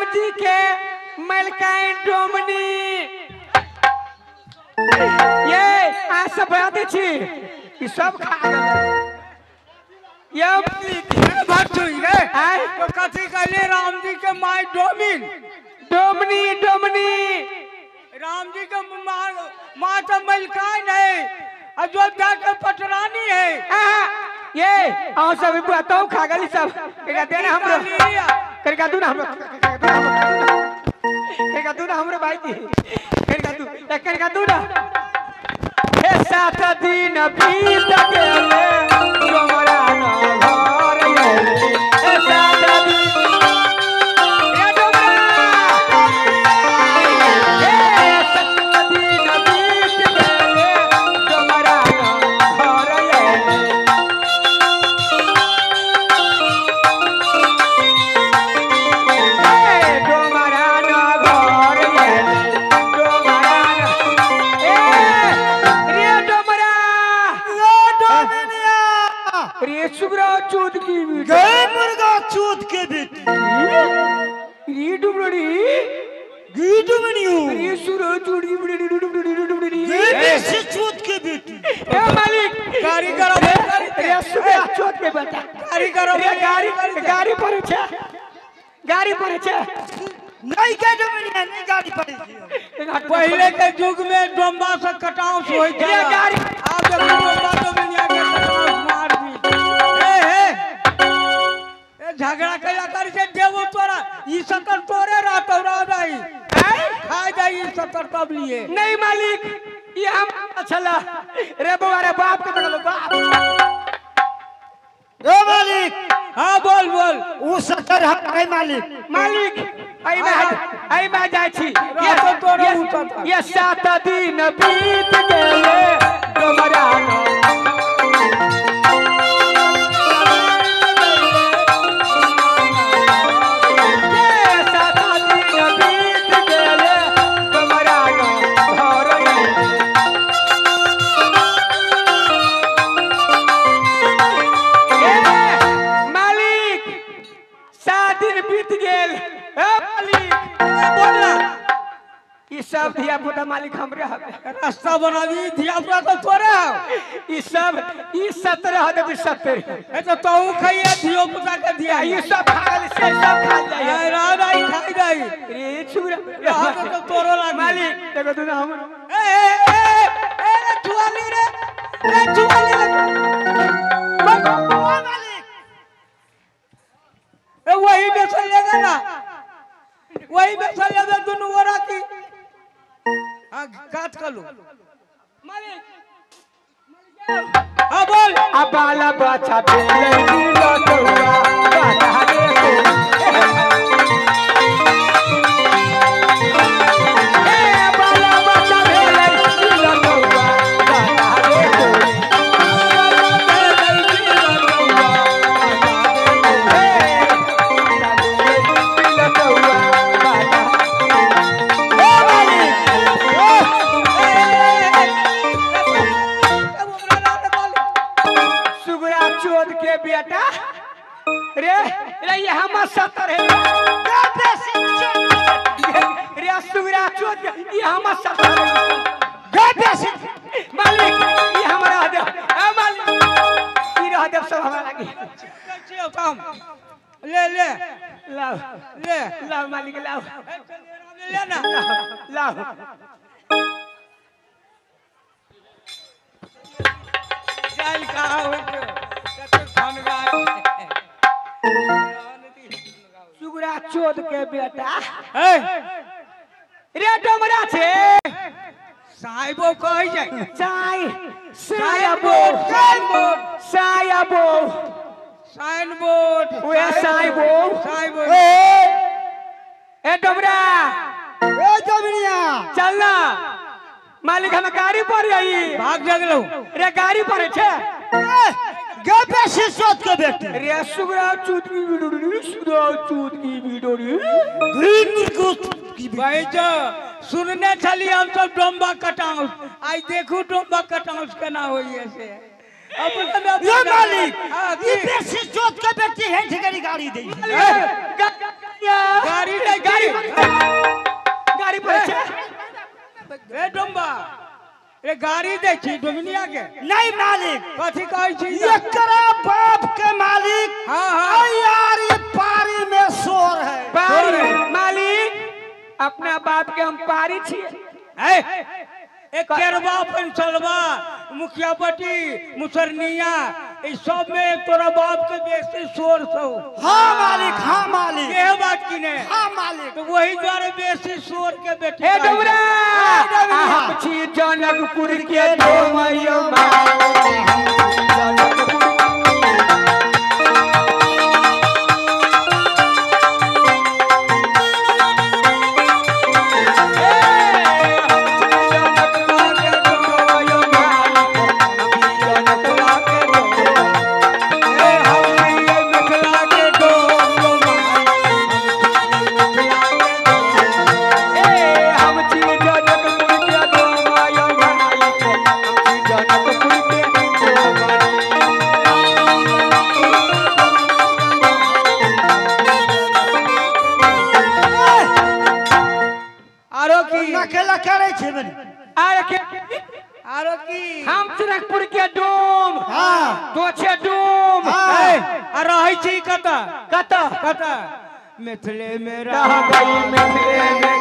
राम जी के मलकाई डोमनी ये आ सब बात छी ई सब खा ये भट हुई रे तो कथी कहले राम जी के माय डोमिन डोमनी डोमनी राम जी के माँ तो मलकाई नहीं अयोध्या के पटरानी है ये आओ सब बताओ खा गली सब केगा देना हमरो करका दू ना हमरो करका दू ना हमरो भाई जी करका दू ना हे 7 दिन बीत गेले हमरा न घर आइले हे 7 दिन हे डोमरा हे 7 दिन बीत गेले हमरा न घर आइले चूत की गए मुर्गा चूत के बेटी री डुबड़ी गी डुबड़ियो री सुरो चूड़ी डुबड़ी ये से चूत के बेटी ए मालिक गाड़ी करो रे सुबह चूत के बेटा गाड़ी करो गाड़ी पर छे नहीं के डुबड़िया नहीं गाड़ी पड़ी पहले के युग में डोंबा से कटाव से होई ये गाड़ी अब डोंबा तो दुनिया के मार दी झगड़ा कैला कर से देवो तोरा ई सकर तोरे रहतो राजाई खाई जाई ई सकर तब लिए नहीं मालिक ये हम चला रे बवारे बाप के बगल बाप ए मालिक हां बोल ऊ सकर है मालिक आई में जाय छी ये तो तोरे उठता ये 7 दिन बीत गेले हमरा सब धिया पुता मालिक हमरे हवे रास्ता बनावी धिया पुता तो तोरे हो ई सब ई 17 हदे 70 ए तो तू खइए धियो पुता के दिया ई सब खाल से सब खा जाए राजाई खाई जाई रे छुरा यहां तो तोरो लाग मालिक देखो तू हम ए जुआली रे मालिक ए वही में चलेगा ना वही में चलेगा दोनों ओरा की काट कर लो मालिक हां बोल अब बाला बच्चा पेले दिलो तोरा बाता रे ए बाला बच्चा पेले दिलो तोरा बाता रे बेटा रे रे ये हम 70 है रे सुगरा चोट ये हम 70 है मालिक ये हमरा दे मालिक ई रह दे सब हमरा लागी काम ले ले लाओ ले लाओ मालिक लाओ ले ना लाओ चल का हो सुगरा चोद के बेटा रे डोमरा छे साइबो कहि जाय साइबो ओए साइबो ए डोमरा ए डोमरिया चल ना मालिक हम गाड़ी पर आई भाग जगलो रे गाड़ी पर छे गपे से सोच के बेटे रे सुगरा चूत की वीडियो भाई जो सुनने चली हम सब डोंबा कटाऊं आज देखो डोंबा कटाऊं केना होई ऐसे अब ये मालिक ये से सोच के बेटे है ठेकेरी गाड़ी दे गाड़ी ले गाड़ी गाड़ी पर छे ए डोंबा ए गाड़ी देखी डोमिनिया के नहीं मालिक कथी कहै छी एकरा बाप के मालिक हां हां यार ये पारी में शोर है पारी मालिक अपना बाप के हम पारी छिए एक केरवा पंचलवा मुखियापट्टी मुसरनिया इस सब में तोरा बाप के बेसी शोर छौ हाँ मालिक ये बात की ने हाँ मालिक तो वही द्वारे बेसी शोर के बेटी हे डोबरा हम छी जनकपुर के डोमरियो अकेला करे छे बनी आरो की हम जनकपुर के डोम हाँ तो छे डोम आ रहै छी कता कता मिथिले में रह गई मिथिले में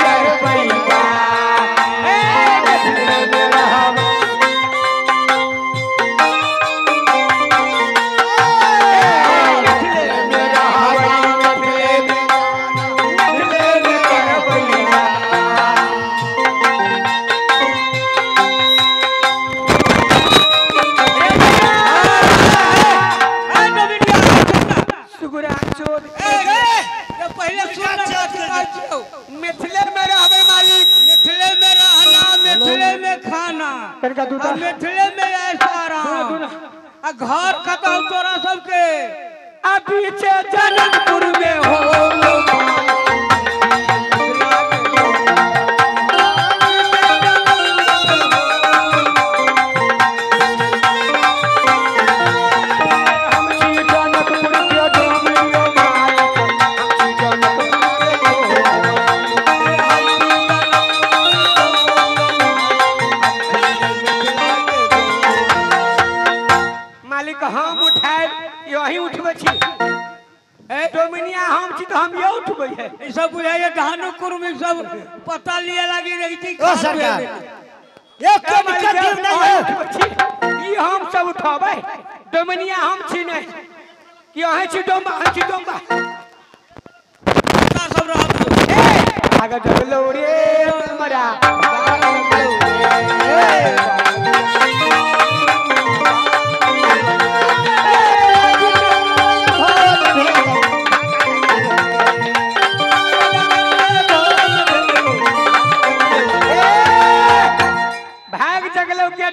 कर पैया मिथिले में रह मिथिले में ऐसा रहा घर खत्म तोरा सबके अभी जनकपुर में हो हम उठाए यही उठबे छी डोमिनिया हम छी तो हम ये उठबे है ई सब बुझाइए धानु कुर्मी सब पता लिए लगी रही थी ओ सरकार एक कम कदम नहीं है ई हम सब उठाबे डोमिनिया हम छी नहीं कि अहे छी डोंबा हम छी डोंबा पता सब रहत आगे जगलो रे मरा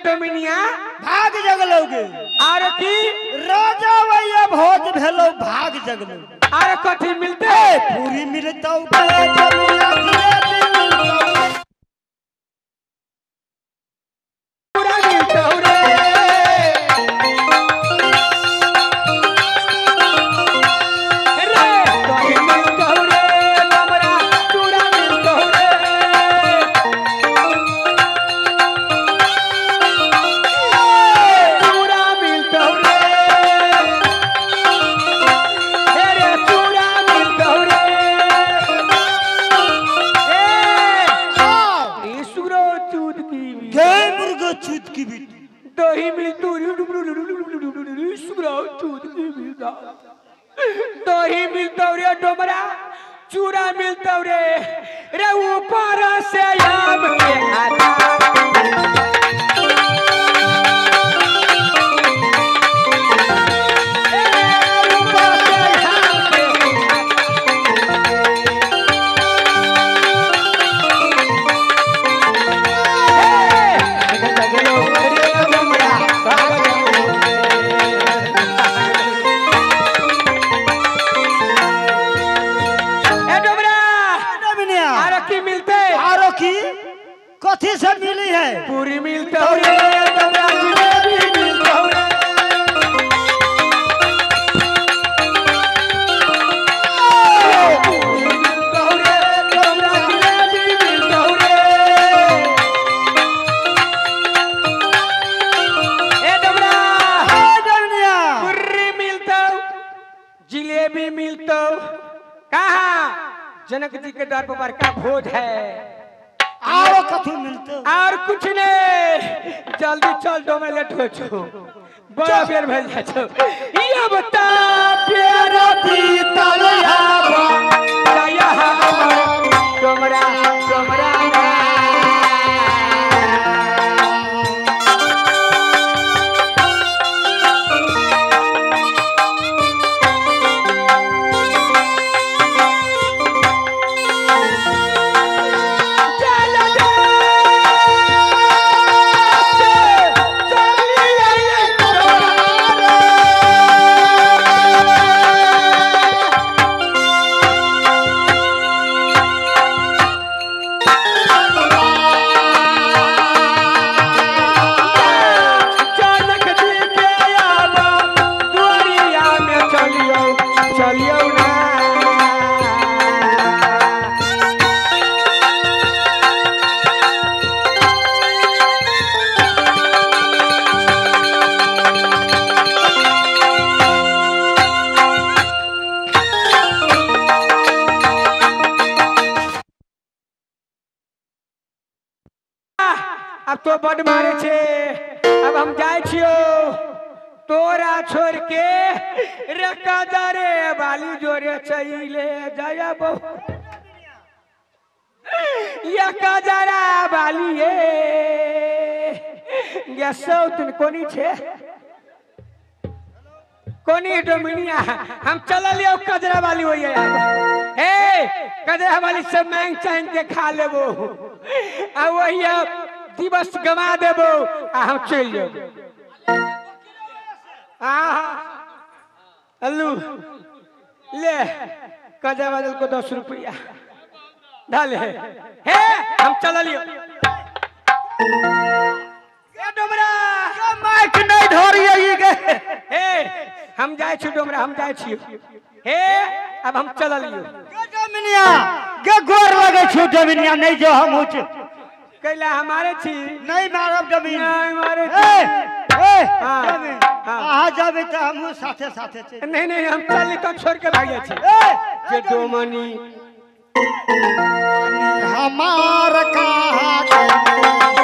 डोमिनिया भाग जगलोगे आर की राजा भैया भोज भेलो भाग जगलो आर कथी मिलते पूरी मिलता पूरा मिलता रे दही मिलता दही मिलता रे डोमरा चूड़ा मिलता रे रे ऊपर से आम के खाता कथी से मिली है पूरी जिलेबी मिलतो कहाँ जनक जी के दर पर बड़का भोज है आओ कथी मिलतो और कुछ नहीं जल्दी चल दो मैं लेट हो छो बड़ा बेर भेल जा छो ये बता प्यारा पीतल आवा दया हमर डोमरा डोमरा अब तो बड़ मारे छे अब हम जाए छियो तोरा छोड़ के रका दरे बाली जोरे चले जाया बहु या कजरा बाली ये गैसो तुन कोनी छे कोनी डोमिनिया हम चल लियो कजरा वाली होई यार ए कजरा वाली सब मांग चांग के खा लेबो आ वही दिवस गवा देबो आ हम चल जाबो अल्लू ले कजरा वाले को 10 रुपया डाले हे हम चल लियो ए डोमरा माइक नहीं धोरिए ई गे हे हम जाय छी डोमरा हम जाय छी हे अब हम चल लियो गे जमीनिया गे गोर लगे छु जमीनिया नहीं जो हम होछ कैला हमारे छी नहीं मारब जमीन नहीं मारे ए हाँ, जमीन हाँ। आ जाबे त हम साथे साथे छे नहीं नहीं हम चल तो छोड़ के भाग जाय छी जे डोमनी हमार कहा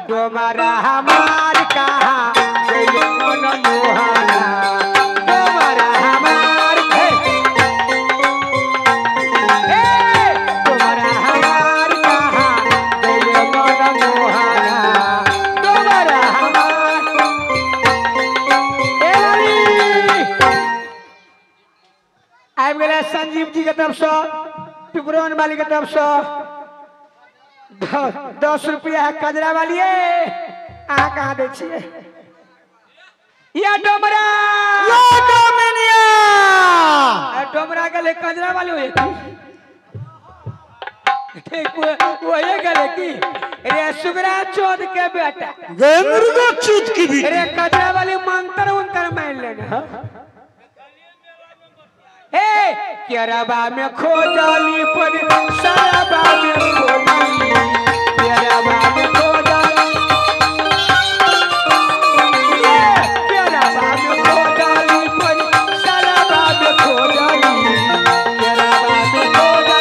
डोमरा हमार कहाँ मन मोहना डोमरा हमार डोमरा हमार कहाँ मन मोहना डोमरा हमार आबि गेलै संजीव जी के तरफ से पिपरवन वाली के तरफ से 10 रुपया है कजरा वाली आ कहाँ दे छिए या डोमरा डोमरा गले कजरा वाली हुई वो ये गले की रे सुगरा चोद के बेटा गेंद्र चूत की भी रे कजरा वाली मंत्र उंतर मान लेना हे केरबा में खोजली पर सरबा में खोजली केरबा में खोजली केरबा में खोजली पर सरबा में खोजली केरबा में खोजली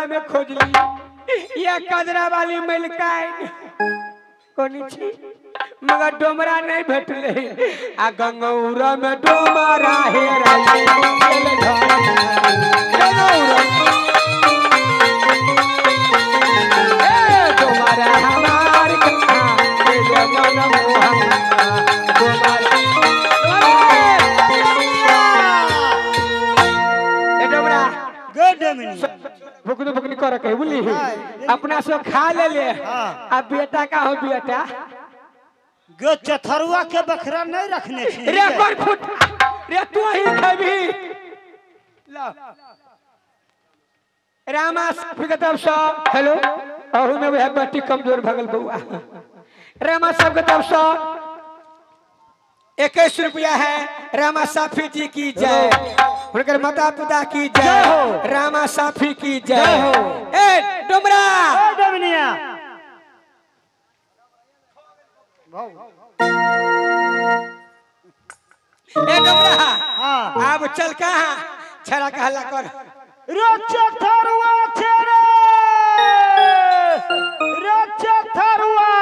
दरबार में खोजली ये कजरा वाली मिलकाई कोनी छी मगर डोमरा नहीं भेटले आ गंगौरा में डोमरा हेराई डोमरा हमार भुकनी कर के बोली अपना सब खा ले ले अब बेटा का हो बेटा गे चथरुआ के बकरा नहीं रखने छी रे कर फुट रे तू ही खबी ला रामा फिकतब सब हेलो अहू में वह बट्टी कमजोर भगल बउआ रामा सब कतब सब 21 रुपया है रामा साफी जी की जय उनके माता पिता की जय रामा साफी की जय हो ए डुमरा डमनिया ए डुमरा अब चल कहां छड़ा कहला कर रच्चा थरुआ छेरे रच्चा थरुआ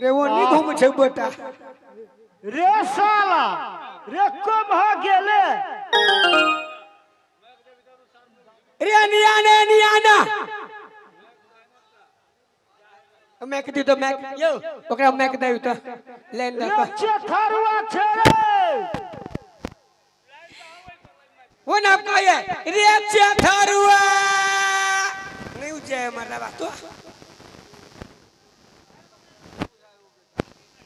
रे वो नहीं घूम छे बेटा रे साला रे को भ गेले रे नियाना मैक दी तो मैक यो ओकरा मैक दे तो लेन दे रच्चा थरुआ छेरे वो नाम का है रे थरुआ नहीं उजे मरना तो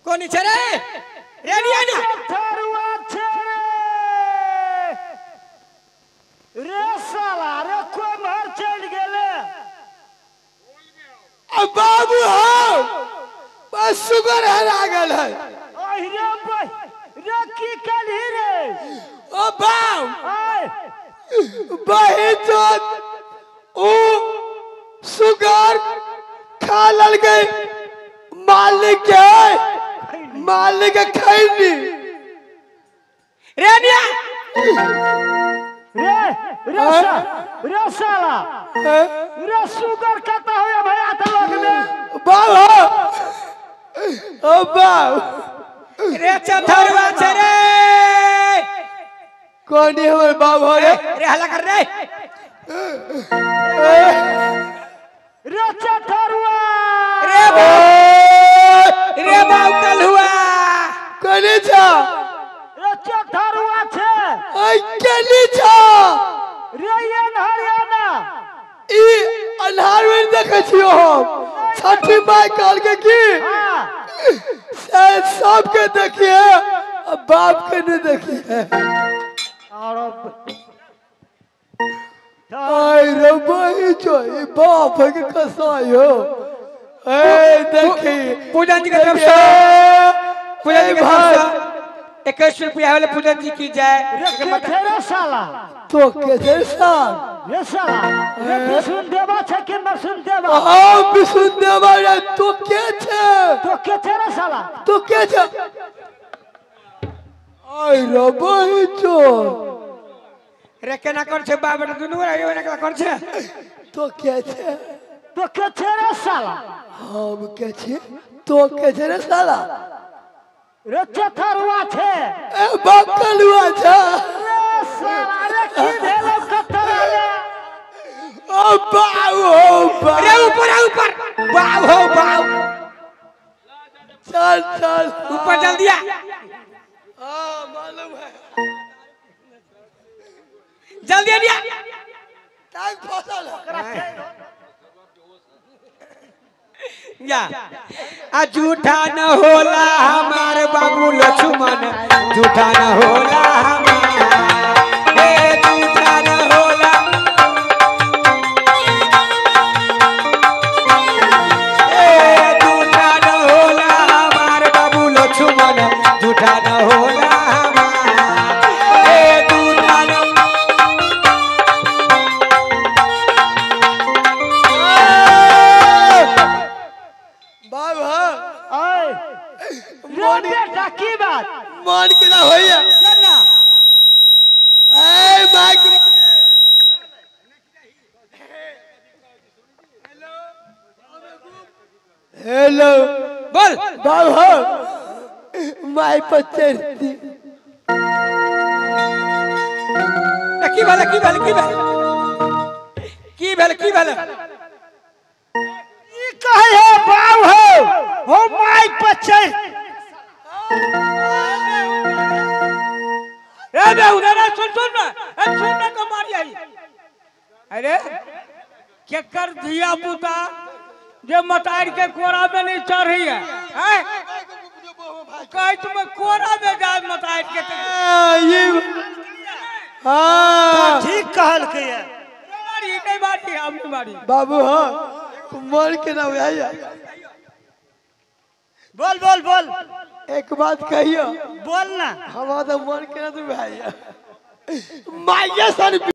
कौन छरे रे नियाना थरुआ छेरे रे साला रे को मर चढ़ गेले अब बाबू हो बस सुगर हरा गेल है ओहि रे भाई रे की कली रे ओ बाऊ आय बहे तो ओ सुगर खा लल गए मालिक खैनी रे निया रे साला रे सुगर खाता होया भैया त लगले बाबू ओ बाऊ रे चथरवा छरे कौन है हमारे बाबू रे रे हल्ला कर रे रे चथरुआ रे बाबू कल हुआ कने छा रे चथरुआ छे आई कने छा रे ये हरियाणा ई अन्हार में देखे छियो हम छठी माई काल के की सब के देखिए अब बाप के नहीं देखिए और आई रे भाई जो बाप के कसायो ए देखी पूजन जी की तरफ से पूजन जी की तरफ से 21 रुपया वाले पूजन जी की जाए रे साला तो कैसे साल रे साला रे बिसुन देवा छे कि मसुन देवा आ बिसुन देवा रे तो के छे तो के छे रे साला तो के छे आई रे भाई जो रे केना कर छे बाबा दुनु रे यो केना कर छे तो के छे रे साला हम के छे तो के छे रे साला रे चथरुआ छे ए बाप कलुआ छे रे साला रे की भेलो कतरा ले ओ बाऊ रे ऊपर बाऊ हो बाऊ चल ऊपर चल दिया हां मालूम है जल्दी दिया टाइम फसल या आ झूठा न होला हमार बाबू लक्ष्मण झूठा न होला हमार ए झूठा न होला ए झूठा न होला हमार बाबू लक्ष्मण झूठा न होला हमार ए झूठा न बाबा आय रे बेटा की बात मान के ना होइया ना ए माइक हेलो बोल बाबू माय पचरती की भेल की भेल की भेल की भेल की भेल ई कहे है बाबू हो माय पचर ए बेहू रे सुन ना तो मारी आई। अरे केकर धिया पुता जे मतार के कोरा में नहीं चढ़ी है हैं कह तुम कोरा में जाए मतार के ये हाँ ठीक कहल के है मारी नहीं मारी हम नहीं मारी बाबू हाँ मर के ना भैया बोल बोल बोल एक बात कहियो बोल ना हमारा मर के ना तू भैया माया सन